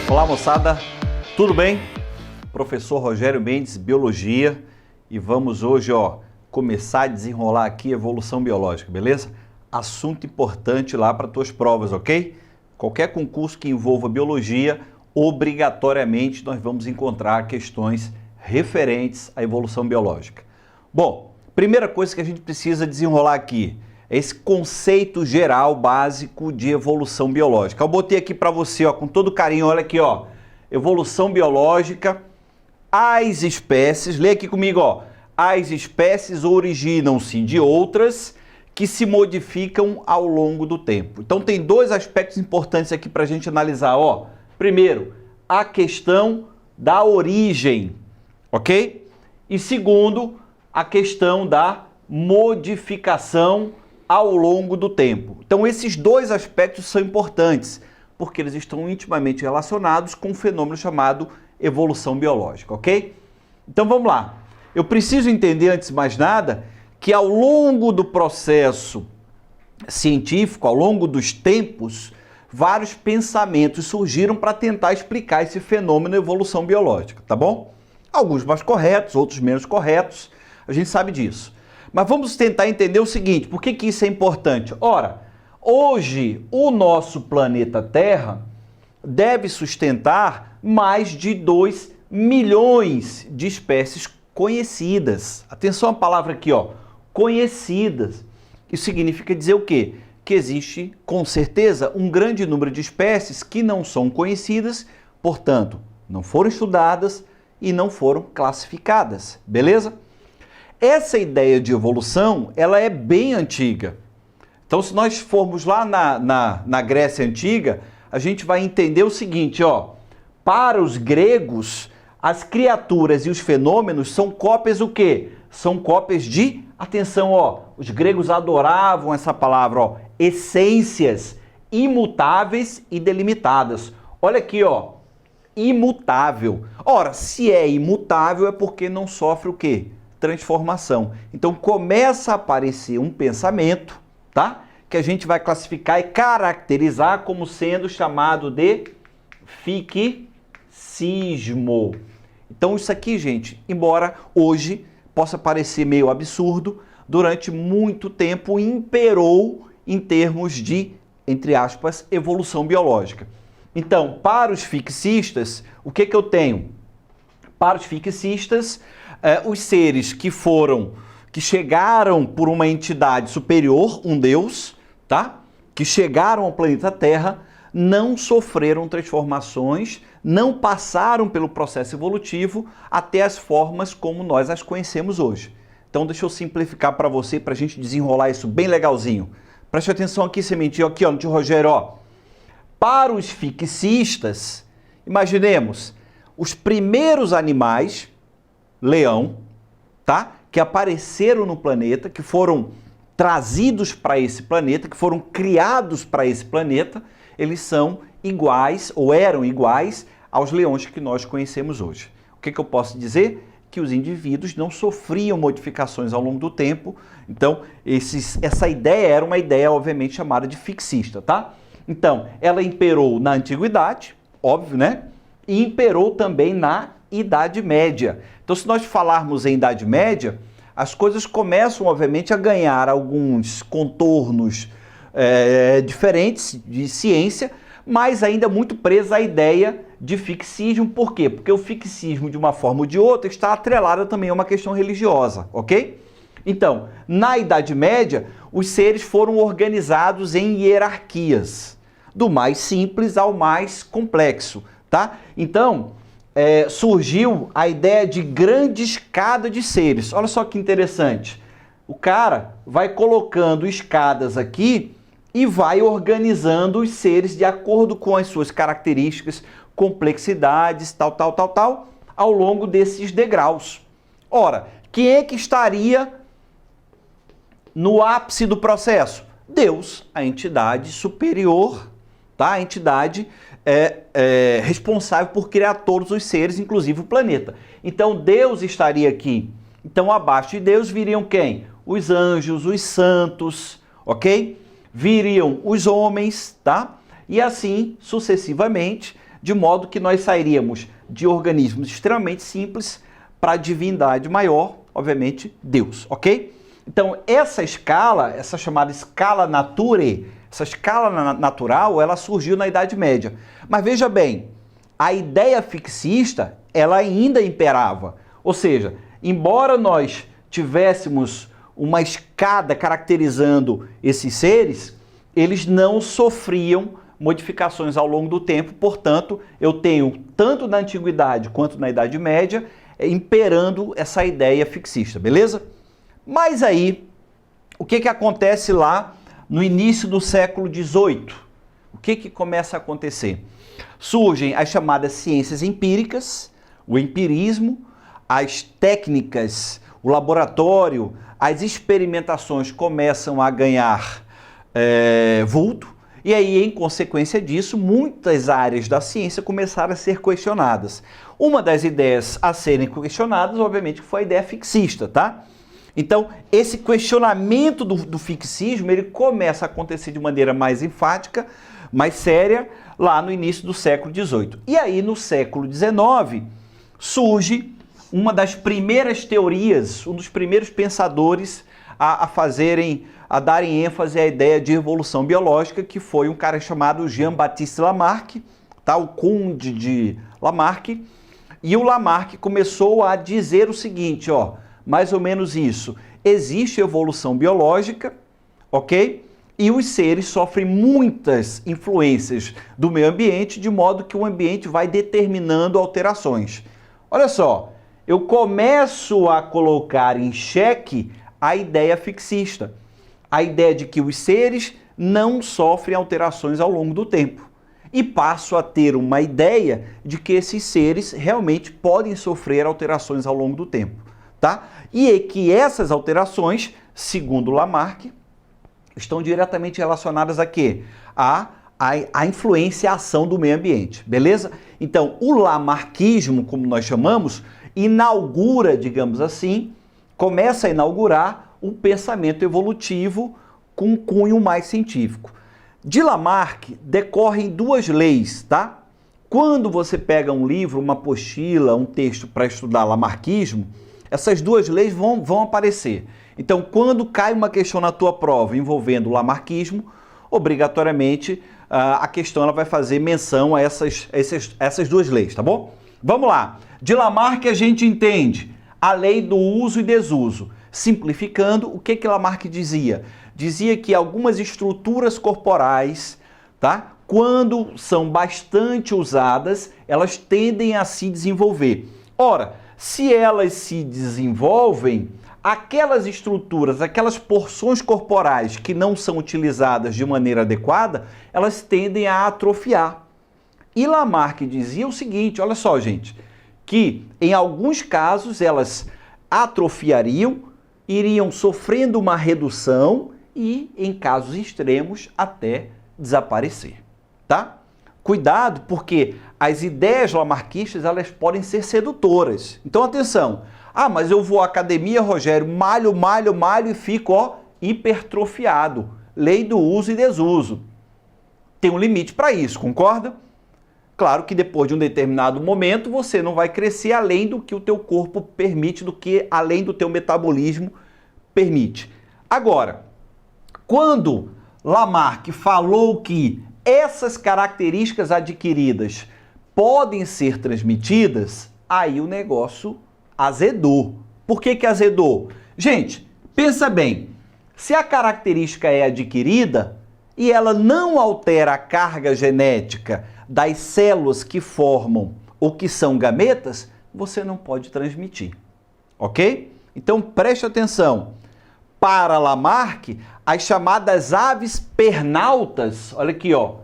Olá moçada, tudo bem? Professor Rogério Mendes, Biologia, e vamos hoje começar a desenrolar aqui evolução biológica, beleza? Assunto importante lá para tuas provas, ok? Qualquer concurso que envolva biologia, obrigatoriamente nós vamos encontrar questões referentes à evolução biológica. Bom, primeira coisa que a gente precisa desenrolar aqui é esse conceito geral básico de evolução biológica. Eu botei aqui para você, com todo carinho, olha aqui, evolução biológica, as espécies, lê aqui comigo, as espécies originam-se de outras que se modificam ao longo do tempo. Então tem dois aspectos importantes aqui para a gente analisar, Primeiro, a questão da origem, ok? E segundo, a questão da modificação ao longo do tempo. Então esses dois aspectos são importantes, porque eles estão intimamente relacionados com um fenômeno chamado evolução biológica, ok? Então vamos lá. Eu preciso entender, antes de mais nada, que ao longo do processo científico, ao longo dos tempos, vários pensamentos surgiram para tentar explicar esse fenômeno evolução biológica, tá bom? Alguns mais corretos, outros menos corretos, a gente sabe disso. Mas vamos tentar entender o seguinte, por que isso é importante? Ora, hoje o nosso planeta Terra deve sustentar mais de 2 milhões de espécies conhecidas. Atenção à palavra aqui, conhecidas. Isso significa dizer o quê? Que existe, com certeza, um grande número de espécies que não são conhecidas, portanto, não foram estudadas e não foram classificadas, beleza? Essa ideia de evolução, ela é bem antiga. Então, se nós formos lá na Grécia Antiga, a gente vai entender o seguinte, para os gregos, as criaturas e os fenômenos são cópias o quê? São cópias de, atenção, os gregos adoravam essa palavra, essências imutáveis e delimitadas. Olha aqui, imutável. Ora, se é imutável é porque não sofre o quê? Transformação. Então começa a aparecer um pensamento, tá? Que a gente vai classificar e caracterizar como sendo chamado de fiquismo. Então isso aqui, gente, embora hoje possa parecer meio absurdo, durante muito tempo imperou em termos de, entre aspas, evolução biológica. Então, para os fixistas, o que eu tenho? Para os fixistas, os seres que chegaram por uma entidade superior, um Deus, tá? Que chegaram ao planeta Terra, não sofreram transformações, não passaram pelo processo evolutivo até as formas como nós as conhecemos hoje. Então deixa eu simplificar para você, para a gente desenrolar isso bem legalzinho. Preste atenção aqui, sementinho, aqui no tio Rogério, Para os fixistas, imaginemos, os primeiros animais, leão, tá? Que apareceram no planeta, que foram trazidos para esse planeta, que foram criados para esse planeta, eles são iguais, ou eram iguais, aos leões que nós conhecemos hoje. O que eu posso dizer? Que os indivíduos não sofriam modificações ao longo do tempo, então essa ideia era uma ideia, obviamente, chamada de fixista, tá? Então, ela imperou na Antiguidade, óbvio, né? E imperou também na Idade Média. Então, se nós falarmos em Idade Média, as coisas começam, obviamente, a ganhar alguns contornos diferentes de ciência, mas ainda muito presa à ideia de fixismo. Por quê? Porque o fixismo, de uma forma ou de outra, está atrelado também a uma questão religiosa, ok? Então, na Idade Média, os seres foram organizados em hierarquias, do mais simples ao mais complexo, tá? Então, surgiu a ideia de grande escada de seres. Olha só que interessante. O cara vai colocando escadas aqui e vai organizando os seres de acordo com as suas características, complexidades, tal, ao longo desses degraus. Ora, quem é que estaria no ápice do processo? Deus, a entidade superior, tá? A entidade responsável por criar todos os seres, inclusive o planeta. Então Deus estaria aqui. Então abaixo de Deus viriam quem? Os anjos, os santos, ok? Viriam os homens, tá? E assim sucessivamente, de modo que nós sairíamos de organismos extremamente simples para a divindade maior, obviamente, Deus, ok? Então, essa escala, essa chamada escala naturae, essa escala natural, ela surgiu na Idade Média. Mas veja bem, a ideia fixista, ela ainda imperava. Ou seja, embora nós tivéssemos uma escada caracterizando esses seres, eles não sofriam modificações ao longo do tempo. Portanto, eu tenho, tanto na Antiguidade quanto na Idade Média, imperando essa ideia fixista, beleza? Mas aí, o que acontece lá no início do século XVIII? O que começa a acontecer? Surgem as chamadas ciências empíricas, o empirismo, as técnicas, o laboratório, as experimentações começam a ganhar vulto, e aí, em consequência disso, muitas áreas da ciência começaram a ser questionadas. Uma das ideias a serem questionadas, obviamente, foi a ideia fixista, tá? Então, esse questionamento do fixismo, ele começa a acontecer de maneira mais enfática, mais séria, lá no início do século XVIII. E aí, no século XIX, surge uma das primeiras teorias, um dos primeiros pensadores a darem ênfase à ideia de evolução biológica, que foi um cara chamado Jean-Baptiste Lamarck, tá? O Conde de Lamarck. E o Lamarck começou a dizer o seguinte, ó, mais ou menos isso: existe evolução biológica, ok? E os seres sofrem muitas influências do meio ambiente, de modo que o ambiente vai determinando alterações. Olha só, eu começo a colocar em xeque a ideia fixista, a ideia de que os seres não sofrem alterações ao longo do tempo. E passo a ter uma ideia de que esses seres realmente podem sofrer alterações ao longo do tempo, tá? E é que essas alterações, segundo Lamarck, estão diretamente relacionadas a quê? A influência e a ação do meio ambiente, beleza? Então, o lamarquismo, como nós chamamos, inaugura, digamos assim, começa a inaugurar o pensamento evolutivo com um cunho mais científico. De Lamarck decorrem duas leis, tá? Quando você pega um livro, uma apostila, um texto para estudar lamarquismo, essas duas leis vão aparecer. Então, quando cai uma questão na tua prova envolvendo o lamarquismo, obrigatoriamente a questão ela vai fazer menção a essas duas leis, tá bom? Vamos lá. De Lamarck a gente entende a lei do uso e desuso. Simplificando, o que Lamarck dizia? Dizia que algumas estruturas corporais, tá? Quando são bastante usadas, elas tendem a se desenvolver. Ora, se elas se desenvolvem, aquelas estruturas, aquelas porções corporais que não são utilizadas de maneira adequada, elas tendem a atrofiar. E Lamarck dizia o seguinte, olha só, gente, que em alguns casos elas atrofiariam, iriam sofrendo uma redução e, em casos extremos, até desaparecer, tá? Cuidado, porque as ideias lamarquistas, elas podem ser sedutoras. Então, atenção. Ah, mas eu vou à academia, Rogério, malho e fico, ó, hipertrofiado. Lei do uso e desuso. Tem um limite para isso, concorda? Claro que depois de um determinado momento, você não vai crescer além do que o teu corpo permite, do que além do teu metabolismo permite. Agora, quando Lamarck falou que essas características adquiridas podem ser transmitidas, aí o negócio azedou. Por que azedou? Gente, pensa bem, se a característica é adquirida e ela não altera a carga genética das células que formam ou que são gametas, você não pode transmitir, ok? Então preste atenção. Para Lamarck, as chamadas aves pernautas, olha aqui, ó,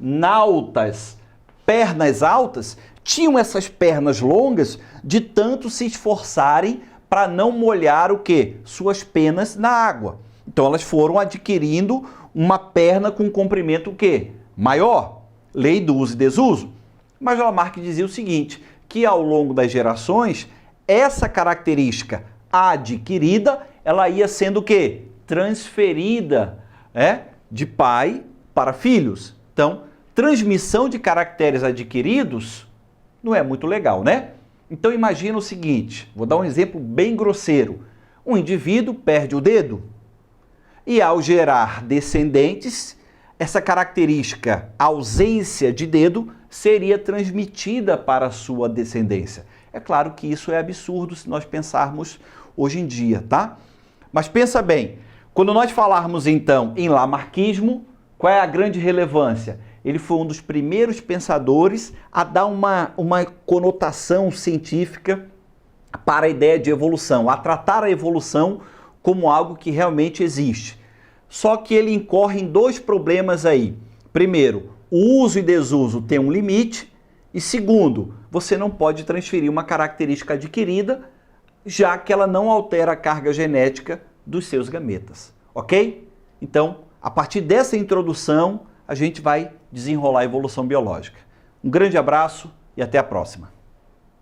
pernautas, pernas altas, tinham essas pernas longas de tanto se esforçarem para não molhar o quê? Suas penas na água. Então elas foram adquirindo uma perna com um comprimento o quê? Maior. Lei do uso e desuso. Mas Lamarck dizia o seguinte, que ao longo das gerações, essa característica adquirida, ela ia sendo o quê? Transferida, de pai para filhos. Então, transmissão de caracteres adquiridos não é muito legal, né? Então imagina o seguinte, vou dar um exemplo bem grosseiro. Um indivíduo perde o dedo e ao gerar descendentes, essa característica ausência de dedo seria transmitida para a sua descendência. É claro que isso é absurdo se nós pensarmos hoje em dia, tá? Mas pensa bem, quando nós falarmos então em lamarckismo, qual é a grande relevância? Ele foi um dos primeiros pensadores a dar uma conotação científica para a ideia de evolução, a tratar a evolução como algo que realmente existe. Só que ele incorre em dois problemas aí. Primeiro, o uso e desuso tem um limite. E segundo, você não pode transferir uma característica adquirida, já que ela não altera a carga genética dos seus gametas. Ok? Então, a partir dessa introdução, a gente vai desenrolar a evolução biológica. Um grande abraço e até a próxima.